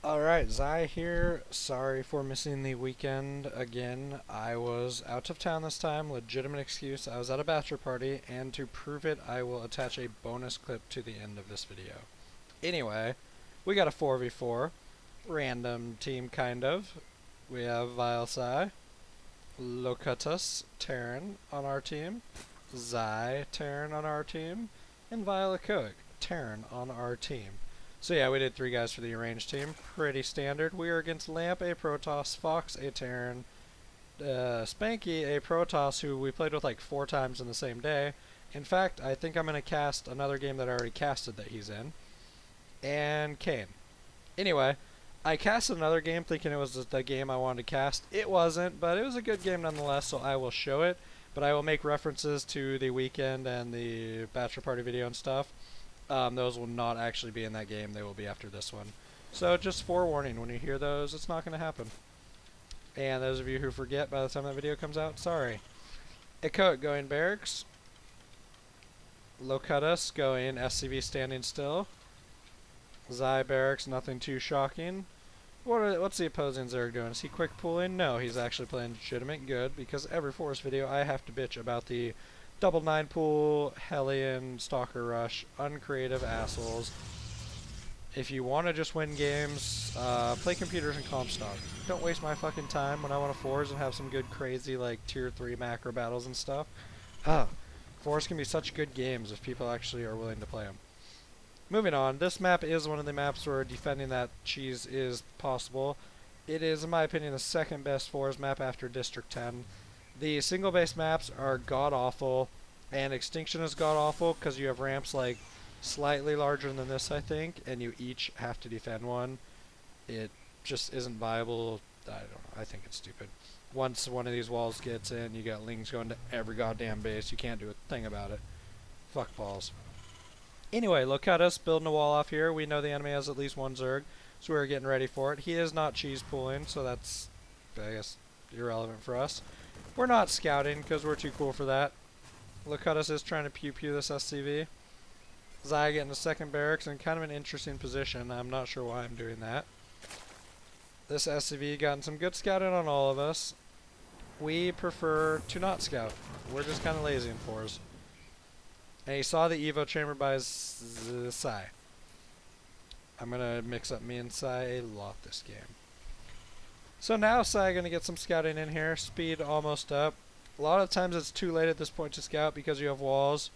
Alright, Zai here. Sorry for missing the weekend again. I was out of town this time, legitimate excuse. I was at a bachelor party, and to prove it, I will attach a bonus clip to the end of this video. Anyway, we got a 4v4. Random team, kind of. We have Vilesai, Locutus, Terran on our team, Zai, Terran on our team, and ZaiPsyEchoic, Terran on our team. So yeah, we did 3 guys for the arranged team. Pretty standard. We are against Lamp, a Protoss, Fox, a Terran, Spanky, a Protoss who we played with like 4 times in the same day. In fact, I think I'm going to cast another game that I already casted that he's in. And Kane. Anyway, I casted another game thinking it was the game I wanted to cast. It wasn't, but it was a good game nonetheless, so I will show it. But I will make references to the weekend and the bachelor party video and stuff. Those will not actually be in that game. They will be after this one. So just forewarning, when you hear those, it's not going to happen. And those of you who forget by the time that video comes out, sorry. Echoic going barracks. Locutus going SCV standing still. Zai barracks, nothing too shocking. What's the opposing Zerg doing? Is he quick pulling? No, he's actually playing legitimate good, because every Forest video I have to bitch about the double 9 pool, Hellion, Stalker Rush, uncreative assholes. If you want to just win games, play computers and Comstock. Don't waste my fucking time when I want to Force and have some good crazy like tier 3 macro battles and stuff. Force can be such good games if people actually are willing to play them. Moving on, this map is one of the maps where defending that cheese is possible. It is, in my opinion, the second best Force map after District 10. The single base maps are god-awful, and Extinction is god-awful because you have ramps like slightly larger than this, I think, and you each have to defend one. It just isn't viable. I don't know. I think it's stupid. Once one of these walls gets in, you got lings going to every goddamn base. You can't do a thing about it. Fuck balls. Anyway, look at us building a wall off here. We know the enemy has at least 1 Zerg, so we're getting ready for it. He is not cheese pooling, so that's, I guess, irrelevant for us. We're not scouting because we're too cool for that. Locutus is trying to pew-pew this SCV. Zai getting a second barracks in kind of an interesting position. I'm not sure why I'm doing that. This SCV gotten some good scouting on all of us. We prefer to not scout. We're just kind of lazy in 4s. And he saw the Evo chamber by Zai. I'm going to mix up me and Sai a lot this game. So now Sai going to get some scouting in here. Speed almost up. A lot of times it's too late at this point to scout because you have walls.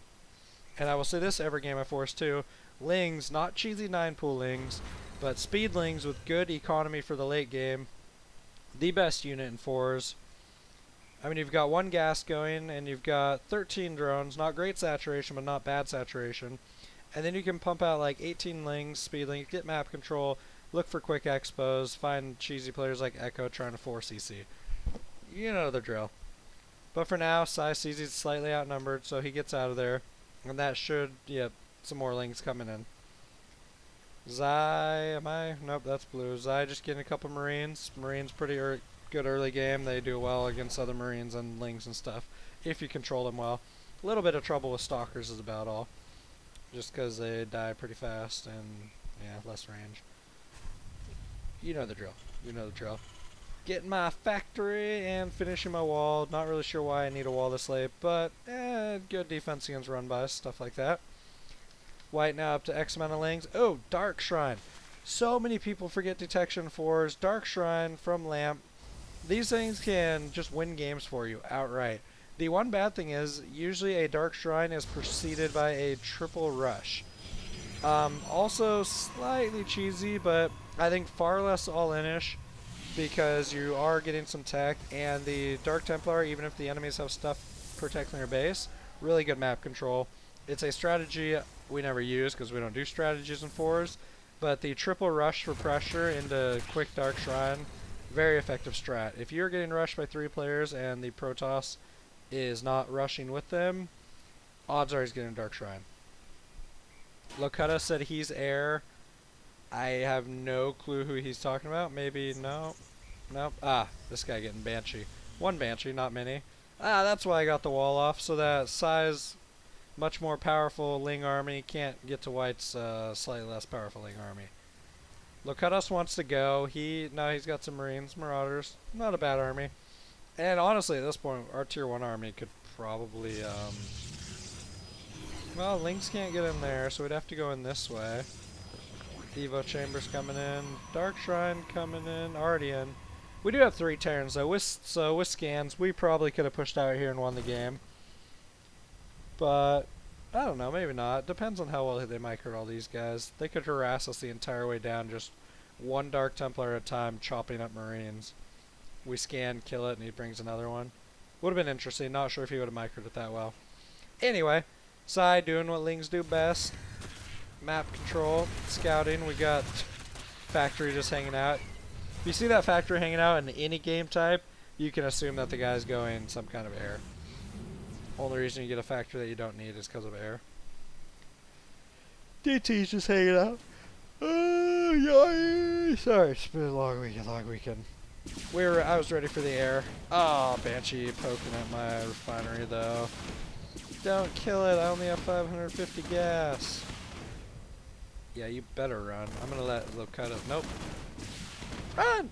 And I will say this every game I force too. Lings, not cheesy 9 pool lings, but speed lings with good economy for the late game. The best unit in 4s. I mean, you've got 1 gas going, and you've got 13 drones. Not great saturation, but not bad saturation. And then you can pump out like 18 lings, speed lings, get map control, look for quick expos, find cheesy players like Echo trying to force CC. You know the drill. But for now, Sai sees he's slightly outnumbered, so he gets out of there. And that should, yep, some more lings coming in. Zai, nope, that's blue. Zai just getting a couple Marines. Marines pretty good early game. They do well against other Marines and lings and stuff, if you control them well. A little bit of trouble with Stalkers is about all. Just because they die pretty fast and, yeah, less range. You know the drill. You know the drill. Getting my factory and finishing my wall. Not really sure why I need a wall this late, but good defense against run-bys, stuff like that. White now up to X amount of lings. Oh, Dark Shrine. So many people forget detection 4s. Dark Shrine from Lamp. These things can just win games for you outright. The one bad thing is, usually a Dark Shrine is preceded by a triple rush. Also slightly cheesy, but I think far less all-in-ish, because you are getting some tech, and the Dark Templar, even if the enemies have stuff protecting their base, really good map control. It's a strategy we never use because we don't do strategies in 4s, but the triple rush for pressure into quick Dark Shrine, very effective strat. If you're getting rushed by 3 players and the Protoss is not rushing with them, odds are he's getting Dark Shrine. Locutus said he's air. I have no clue who he's talking about. Maybe, no. Nope. Ah, this guy getting Banshee. 1 Banshee, not many. Ah, that's why I got the wall off, so that size, much more powerful Ling army can't get to White's slightly less powerful Ling army. Locutus wants to go. No, he's got some Marines, Marauders. Not a bad army. And honestly, at this point, our tier 1 army could probably, well, Lynx can't get in there, so we'd have to go in this way. Evo Chambers coming in. Dark Shrine coming in. Already in. We do have 3 Terrans, though. With scans, we probably could have pushed out here and won the game. But I don't know, maybe not. Depends on how well they microed all these guys. They could harass us the entire way down, just one Dark Templar at a time, chopping up Marines. We scan, kill it, and he brings another one. Would have been interesting. Not sure if he would have microed it that well. Anyway, Zai doing what Lings do best. Map control, scouting. We got factory just hanging out. If you see that factory hanging out in any game type, you can assume that the guy's going some kind of air. Only reason you get a factory that you don't need is because of air. DT's just hanging out. Sorry, it's been a long weekend. I was ready for the air. Oh, Banshee poking at my refinery though. Don't kill it, I only have 550 gas. Yeah, you better run. I'm gonna let Locutus, nope. Run!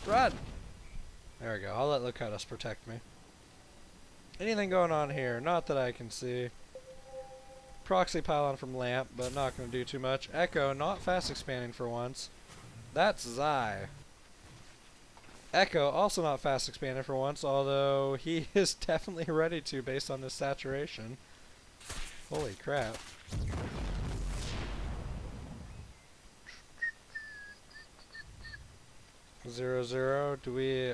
Run! There we go, I'll let Locutus protect me. Anything going on here? Not that I can see. Proxy pylon from Lamp, but not going to do too much. Echo, not fast expanding for once. That's Zai. Echo, also not fast expanding for once, although he is definitely ready to based on this saturation. Holy crap. Zero, zero.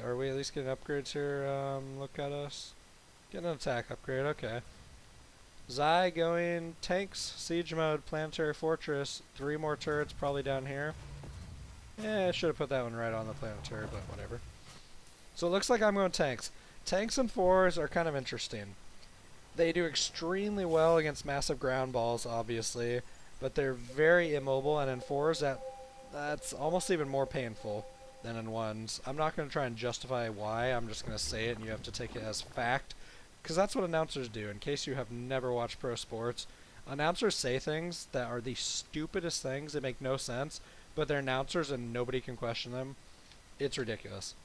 Are we at least getting upgrades here? Look at us. Getting an attack upgrade, okay. Zai going tanks, siege mode, planetary fortress, 3 more turrets probably down here. Yeah, I should have put that one right on the planetary, but whatever. So it looks like I'm going tanks. Tanks and 4s are kind of interesting. They do extremely well against massive ground balls, obviously, but they're very immobile, and in 4s that's almost even more painful than in 1s. I'm not going to try and justify why, I'm just going to say it and you have to take it as fact. Because that's what announcers do. In case you have never watched pro sports, announcers say things that are the stupidest things that make no sense, but they're announcers and nobody can question them. It's ridiculous.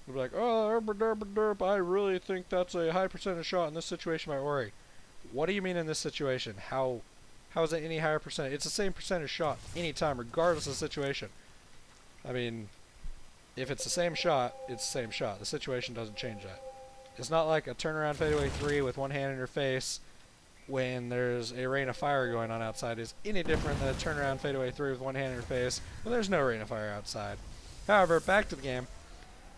They'll be like, oh, derp, I really think that's a high percentage shot in this situation by Ori. What do you mean in this situation? How is it any higher percentage? It's the same percentage shot anytime, regardless of the situation. I mean, if it's the same shot, it's the same shot. The situation doesn't change that. It's not like a turnaround fadeaway 3 with one hand in your face when there's a rain of fire going on outside is any different than a turnaround fadeaway 3 with one hand in your face when there's no rain of fire outside. However, back to the game.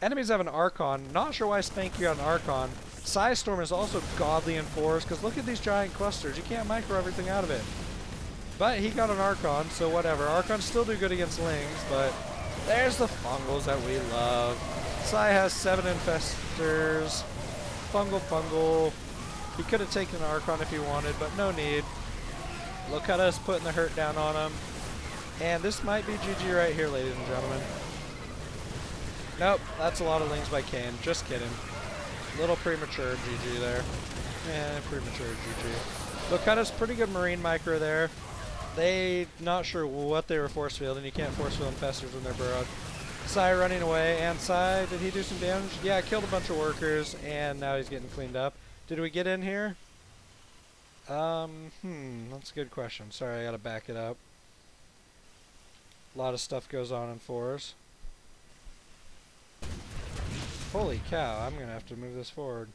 Enemies have an Archon. Not sure why Spanky got an Archon. Psystorm is also godly in 4s because look at these giant clusters. You can't micro everything out of it. But he got an Archon, so whatever. Archons still do good against Lings, but there's the fungals that we love. Psy has 7 infestors. Fungal. He could have taken an Archon if he wanted, but no need. Look at us putting the hurt down on him. And this might be GG right here, ladies and gentlemen. Nope, that's a lot of Lings by Kane. Just kidding. Little premature GG there. Yeah, premature GG. Look at us, pretty good Marine micro there. They not sure what they were force fielding. You can't force field infestors when they're burrowed. Psy running away, and Psy, did he do some damage? Yeah, killed a bunch of workers, and now he's getting cleaned up. Did we get in here? That's a good question. Sorry, I gotta back it up. A lot of stuff goes on in 4s. Holy cow, I'm gonna have to move this forward.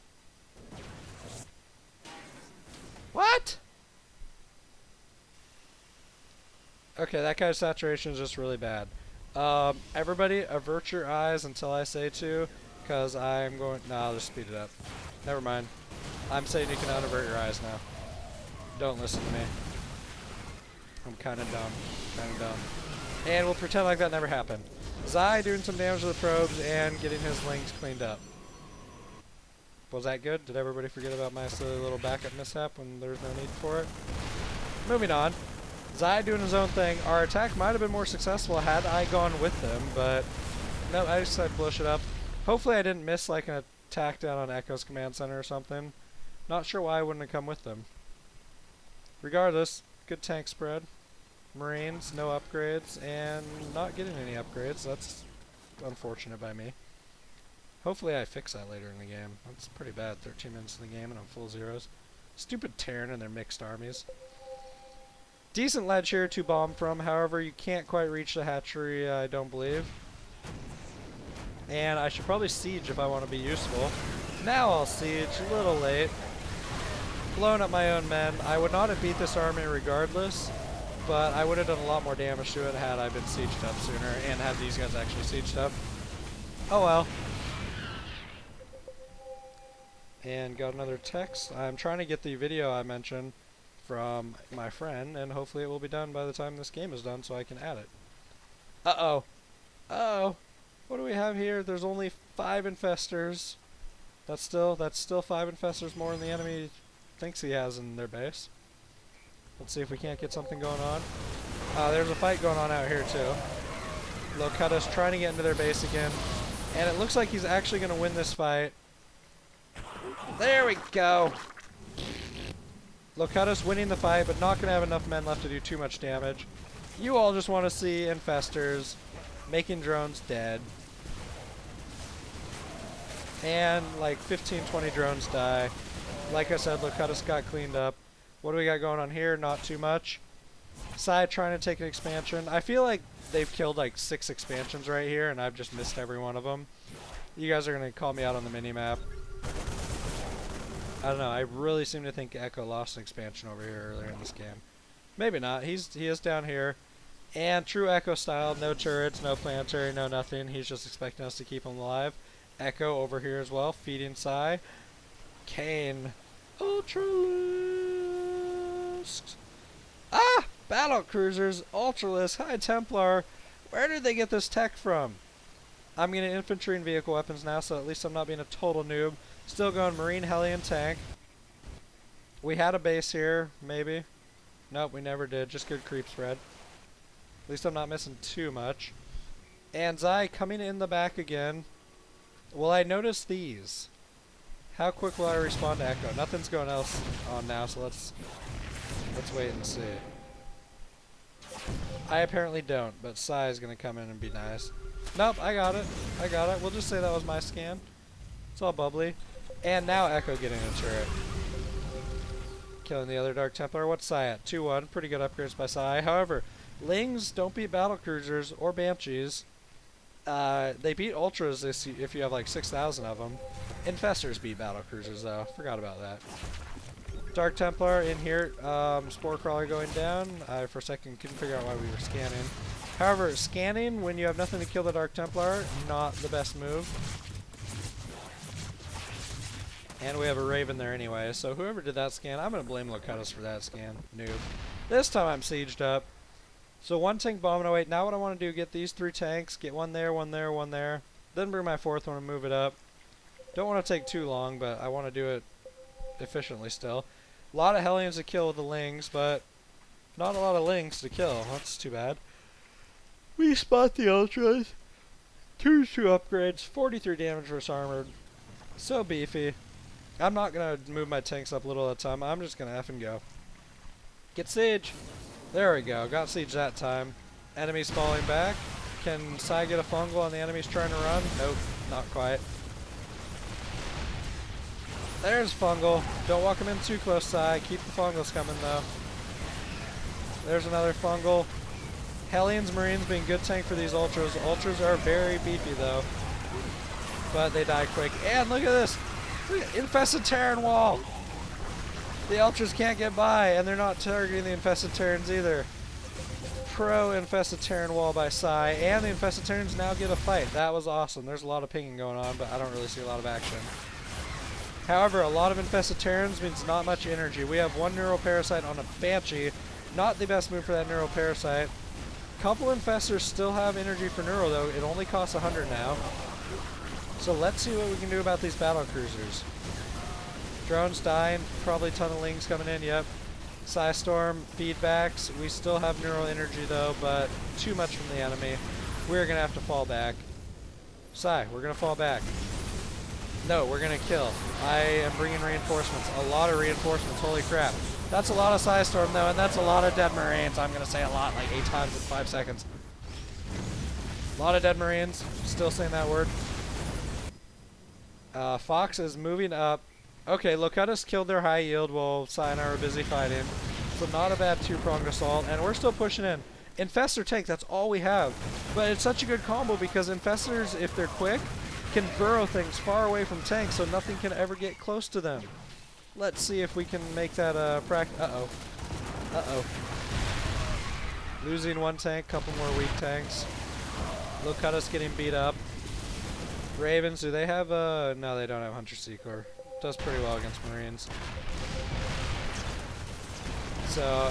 What? Okay, that guy's saturation is just really bad. Everybody avert your eyes until I say to, because I'm going, nah, I'll just speed it up. Never mind. I'm saying you can unavert your eyes now. Don't listen to me. I'm kinda dumb. And we'll pretend like that never happened. Zai doing some damage to the probes and getting his Lings cleaned up. Was that good? Did everybody forget about my silly little backup mishap when there was no need for it? Moving on. Zai doing his own thing. Our attack might have been more successful had I gone with them, but no, I just decided to blow shit up. Hopefully I didn't miss like an attack down on Echo's command center or something. Not sure why I wouldn't have come with them. Regardless, good tank spread. Marines, no upgrades, and not getting any upgrades. That's unfortunate by me. Hopefully I fix that later in the game. That's pretty bad. 13 minutes in the game and I'm full zeros. Stupid Terran and their mixed armies. Decent ledge here to bomb from. However, you can't quite reach the hatchery, I don't believe. And I should probably siege if I want to be useful. Now I'll siege. A little late. Blown up my own men. I would not have beat this army regardless, but I would have done a lot more damage to it had I been sieged up sooner and had these guys actually sieged up. Oh well. And got another text. I'm trying to get the video I mentioned from my friend, and hopefully it will be done by the time this game is done so I can add it. Uh-oh. Uh-oh. What do we have here? There's only 5 infestors. That's still 5 infestors more than the enemy thinks he has in their base. Let's see if we can't get something going on. There's a fight going on out here too. Locutus trying to get into their base again. And it looks like he's actually going to win this fight. There we go. Locutus winning the fight, but not going to have enough men left to do too much damage. You all just want to see infestors making drones dead. And like 15-20 drones die. Like I said, Locutus got cleaned up. What do we got going on here? Not too much. Sai trying to take an expansion. I feel like they've killed like 6 expansions right here, and I've just missed every one of them. You guys are going to call me out on the mini-map. I don't know, I really seem to think Echo lost an expansion over here earlier in this game. Maybe not. He is down here. And true Echo style, no turrets, no planetary, no nothing. He's just expecting us to keep him alive. Echo over here as well, feeding Sai. Kane. Ultralisk. Ah! Battle cruisers, Ultralisk, High Templar. Where did they get this tech from? I'm getting infantry and vehicle weapons now, so at least I'm not being a total noob. Still going Marine, Heli, and Tank. We had a base here, maybe. Nope, we never did. Just good creep spread. At least I'm not missing too much. And Zai coming in the back again. Will I notice these? How quick will I respond to Echo? Nothing's going else on now, so let's wait and see. I apparently don't, but Sai is going to come in and be nice. Nope, I got it. I got it. We'll just say that was my scan. It's all bubbly. And now Echo getting a turret. Killing the other Dark Templar. What's Sai at? 2-1. Pretty good upgrades by Sai. However, Lings don't beat battlecruisers or Banshees. They beat Ultras if you have like 6,000 of them. Infestors beat battlecruisers though. Forgot about that. Dark Templar in here. Spore Crawler going down. I for a second couldn't figure out why we were scanning. However, scanning when you have nothing to kill the Dark Templar, not the best move. And we have a Raven there anyway, so whoever did that scan, I'm going to blame Locutus for that scan. Noob. This time I'm sieged up. So 1 tank bomb. No, wait, now what I want to do, get these 3 tanks, get 1 there, 1 there, 1 there. Then bring my 4th one and move it up. Don't want to take too long, but I want to do it efficiently still. A lot of Hellions to kill with the Lings, but not a lot of Lings to kill. That's too bad. We spot the Ultras. 2 upgrades, 43 damage versus armored. So beefy. I'm not going to move my tanks up a little at a time. I'm just going to effing go. Get siege. There we go. Got siege that time. Enemies falling back. Can Sai get a fungal and the enemy's trying to run? Nope, not quite. There's fungal. Don't walk him in too close, Sai. Keep the fungals coming though. There's another fungal. Hellions, Marines being good tank for these Ultras. Ultras are very beefy though. But they die quick. And look at this! Infested Terran wall! The Ultras can't get by, and they're not targeting the Infested Terrans either. Pro Infested Terran wall by Sai, and the Infested Terrans now get a fight. That was awesome. There's a lot of pinging going on, but I don't really see a lot of action. However, a lot of Infested Terrans means not much energy. We have 1 Neural Parasite on a Banshee. Not the best move for that Neural Parasite. Couple Infestors still have energy for Neural, though. It only costs 100 now. So let's see what we can do about these battle cruisers. Drones dying, probably a ton of Lings coming in, yep. Psystorm, feedbacks. We still have neural energy though, but too much from the enemy. We're gonna have to fall back. Sai, we're gonna fall back. No, we're gonna kill. I am bringing reinforcements. A lot of reinforcements, holy crap. That's a lot of Psystorm though, and that's a lot of dead Marines. I'm gonna say a lot, like 8 times in 5 seconds. A lot of dead Marines. Still saying that word. Fox is moving up. Okay, Locutus killed their high yield while Psy and I were busy fighting. So not a bad 2-pronged assault, and we're still pushing in. Infestor tank, that's all we have. But it's such a good combo because Infestors, if they're quick, can burrow things far away from tanks so nothing can ever get close to them. Let's see if we can make that practice. Uh-oh. Uh-oh. Losing 1 tank, couple more weak tanks. Locutus getting beat up. Ravens, do they have no, they don't have Hunter Secor. Does pretty well against Marines. So,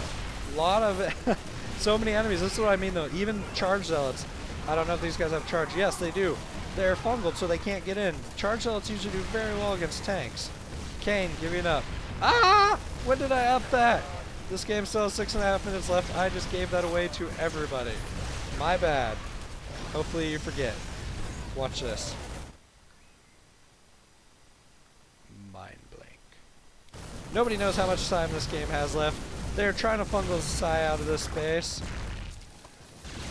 a lot of so many enemies. This is what I mean though. Even Charge Zealots. I don't know if these guys have charge. Yes, they do. They're fungled, so they can't get in. Charge Zealots usually do very well against tanks. Kane, giving up. Ah! When did I up that? This game still has 6.5 minutes left. I just gave that away to everybody. My bad. Hopefully you forget. Watch this. Mind blank. Nobody knows how much time this game has left. They're trying to fungal Psy out of this space.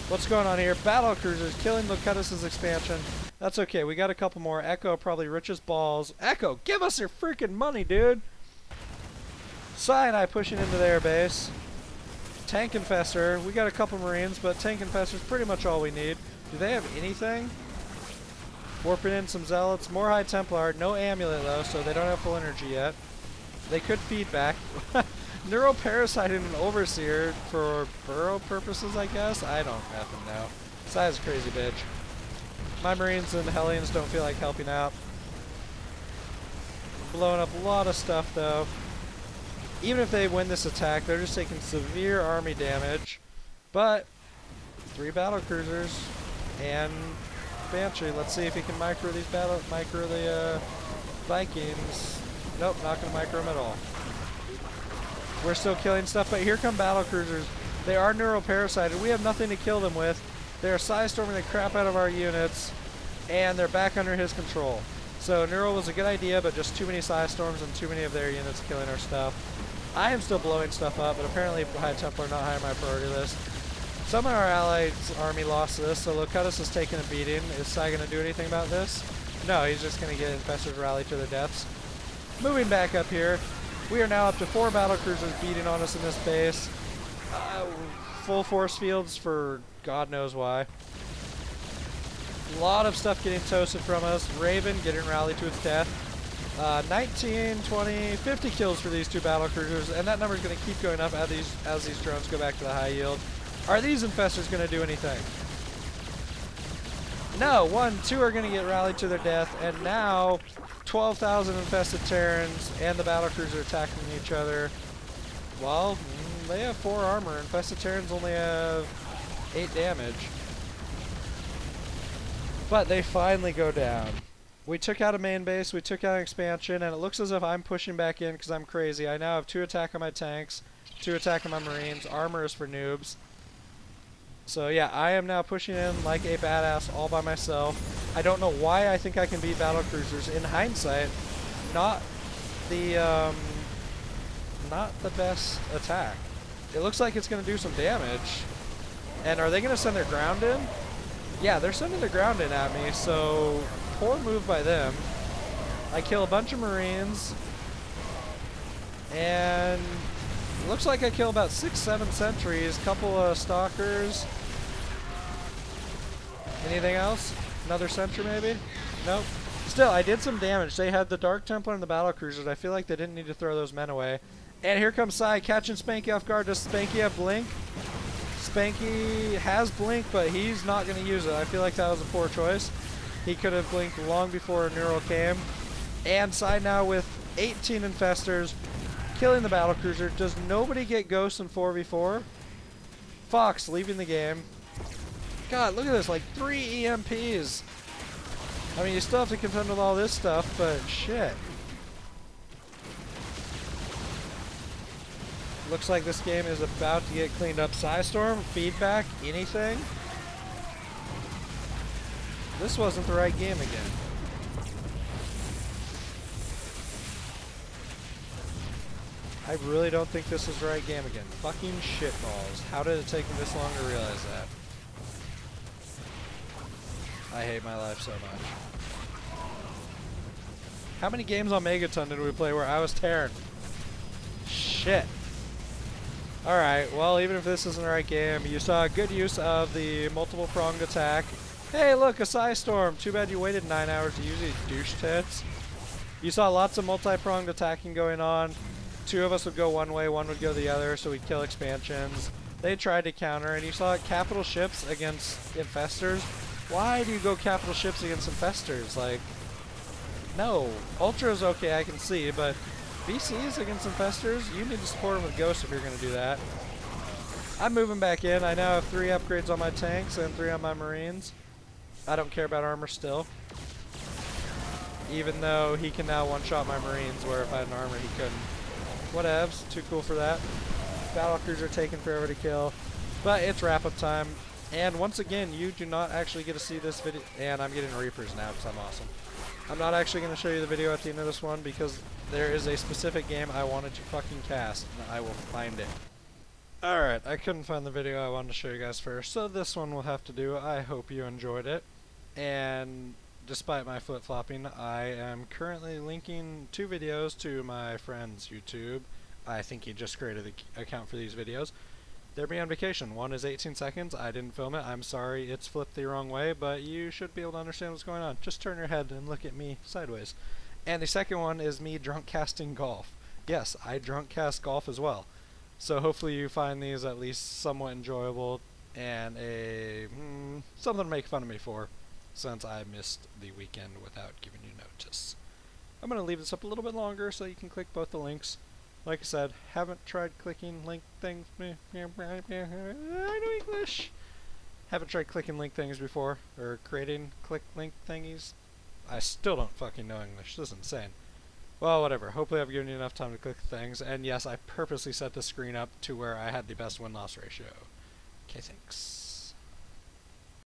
What's going on here? Battle cruisers killing Locutus' expansion. That's okay. We got a couple more. Echo probably rich as balls. Echo, give us your freaking money, dude. Psy and I pushing into their base. Tank Infestor. We got a couple Marines, but Tank Infestor's pretty much all we need. Do they have anything? Warping in some Zealots. More High Templar. No Amulet, though, so they don't have full energy yet. They could feed back. Neuroparasite and an Overseer for burrow purposes, I guess? I don't effing know. Psy's a crazy bitch. My Marines and Hellions don't feel like helping out. Blowing up a lot of stuff, though. Even if they win this attack, they're just taking severe army damage. But 3 battle cruisers and Banshee. Let's see if he can micro the Vikings. Nope, not gonna micro them at all. We're still killing stuff, but here come battle cruisers. They are neuroparasited. We have nothing to kill them with. They're Psystorming the crap out of our units, and they're back under his control. So Neuro was a good idea, but just too many Psystorms and too many of their units killing our stuff. I am still blowing stuff up, but apparently High Templar not high on my priority list. Some of our allies' army lost this, so Locutus is taking a beating. Is Psy going to do anything about this? No, he's just going to get Infestors rally to their deaths. Moving back up here, we are now up to 4 battle cruisers beating on us in this base. Full force fields for God knows why. A lot of stuff getting toasted from us. Raven getting rallied to its death. 19, 20, 50 kills for these 2 battle cruisers, and that number is going to keep going up as these drones go back to the high yield. Are these Infestors going to do anything? No, 1, 2 are going to get rallied to their death, and now 12,000 infested Terrans and the battle cruiser attacking each other. Well, they have 4 armor. Infested Terrans only have 8 damage. But they finally go down. We took out a main base, we took out an expansion, and it looks as if I'm pushing back in because I'm crazy. I now have 2 attack on my tanks, 2 attack on my Marines. Armor is for noobs. So yeah, I am now pushing in like a badass all by myself. I don't know why I think I can beat battle cruisers. In hindsight, not the best attack. It looks like it's going to do some damage. And are they going to send their ground in? Yeah, they're sending their ground in at me, so poor move by them. I kill a bunch of Marines, and it looks like I kill about 6-7 sentries, couple of stalkers. Anything else? Another sentry maybe? Nope. Still, I did some damage. They had the Dark Templar and the battle cruisers. I feel like they didn't need to throw those men away. And here comes Psy catching Spanky off guard. Does Spanky have Blink? Spanky has Blink, but he's not going to use it. I feel like that was a poor choice. He could have blinked long before Neural came. And Psy now with 18 Infestors, killing the battle cruiser. Does nobody get Ghosts in 4v4? Fox leaving the game. God, look at this, like 3 EMPs. I mean, you still have to contend with all this stuff, but shit. Looks like this game is about to get cleaned up. Psystorm, feedback, anything? This wasn't the right game again. I really don't think this is the right game again. Fucking shitballs. How did it take me this long to realize that? I hate my life so much. How many games on Megaton did we play where I was tearing? Shit. Alright, well, even if this isn't the right game, you saw good use of the multiple pronged attack. Hey, look, a Psystorm. Too bad you waited 9 hours to use these douche tits. You saw lots of multi-pronged attacking going on. 2 of us would go one way, 1 would go the other, so we'd kill expansions. They tried to counter, and you saw capital ships against infestors. Why do you go capital ships against infestors? Like, no. Ultra's okay, I can see, but VCs against infestors, you need to support them with ghosts if you're going to do that. I'm moving back in. I now have 3 upgrades on my tanks and 3 on my marines. I don't care about armor still. Even though he can now one-shot my marines, where if I had an armor he couldn't. Whatevs, too cool for that. Battle cruiser taking forever to kill. But it's wrap-up time. And once again, you do not actually get to see this video. And I'm getting Reapers now because I'm awesome. I'm not actually going to show you the video at the end of this one because there is a specific game I wanted to fucking cast. And I will find it. Alright, I couldn't find the video I wanted to show you guys first, so this one will have to do. I hope you enjoyed it. And despite my flip-flopping, I am currently linking 2 videos to my friend's YouTube. I think he just created the account for these videos. They're me on vacation. One is 18 seconds. I didn't film it. I'm sorry it's flipped the wrong way, but you should be able to understand what's going on. Just turn your head and look at me sideways. And the second one is me drunk casting golf. Yes, I drunk cast golf as well. So hopefully you find these at least somewhat enjoyable and something to make fun of me for, since I missed the weekend without giving you notice. I'm going to leave this up a little bit longer so you can click both the links. Like I said, haven't tried clicking link things. I know English. Haven't tried clicking link things before, or creating click link thingies. I still don't fucking know English. This is insane. Well, whatever. Hopefully I've given you enough time to click things. And yes, I purposely set the screen up to where I had the best win-loss ratio. Okay, thanks.